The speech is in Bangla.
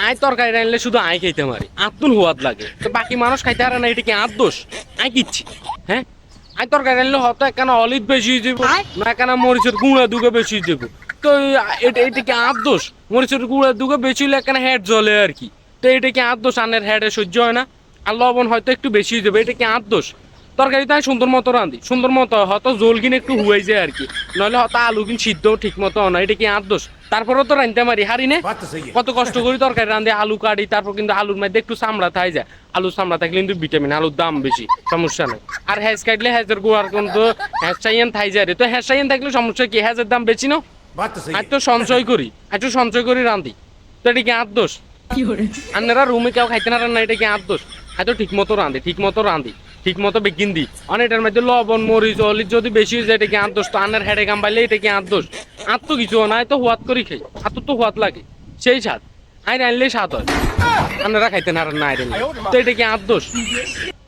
আয় তরকারি রানলে শুধু আয় খাইতে মারি আত্মন হুয়াদ লাগে তো বাকি মানুষ খাইতে পারে না, এটা কি আর দোষ? আয় কিচ্ছি হ্যাঁ, আয় তরকারি রানলে হয়তো একখানা অলিভ বেশি দেবো না একখানা মরিচের গুঁড়া দুগে বেশি দেবো, তো এটা কি আর দোষ? মরিচের গুঁড়া দুগে বেশি হলে একখানা হেড জ্বলে আর কি, তো এটা কি আর দোষ? আনের হেডে সহ্য হয় না, আর লবণ হয়তো একটু বেশি দেবে, এটা কি আর দোষ? তরকারিতে আমি সুন্দর মতো রাঁধি, সুন্দর মতো হয়তো জোল কিনে একটু হুয়াই যায় আর কি, নইলে হয়তো আলু কিন সিদ্ধ ঠিক মতো না, এটা কি আর দোষ? তারপরেও তো রাঁধতে পারি হারি নে, কত কষ্ট করি তরকারি রাঁধে আলু কাটি, তারপর কিন্তু আলুর মধ্যে একটু চামড়া থাই যায়, আলুর চামড়া থাকলে কিন্তু ভিটামিন, আলুর দাম বেশি, সমস্যা নেই। আর হ্যাজ কাটলে হ্যাজের গোয়ার কিন্তু হ্যাজ চাইয়েন থাই যায় রে, তো হ্যাজ চাইয়েন থাকলে সমস্যা কি? হ্যাজের দাম বেশি না, আজ তো সঞ্চয় করি, আজ তো সঞ্চয় করি রাঁধি, তো এটা কি আর দোষ? আপনারা রুমে কেউ খাইতে না রান্না, এটা কি আর দোষ? হয়তো ঠিক মতো রাঁধি, ঠিক মতো রাঁধি, ঠিক মতো বেগিন দিই, অনেকটার মধ্যে লবণ মরিচ অলিচ যদি বেশি হয়ে যায় এটা কি আর দোষ? তো আন্নার হেডে কাম পাইলে এটা কি আর দোষ? আর তো কিছু না, তো হুয়াত করি খাই, আর তো হুয়াত লাগে সেই স্বাদ, আই রানলেই স্বাদ হয়, আপনারা খাইতে না রান্না আই রান্না, তো এটা কি আর দোষ?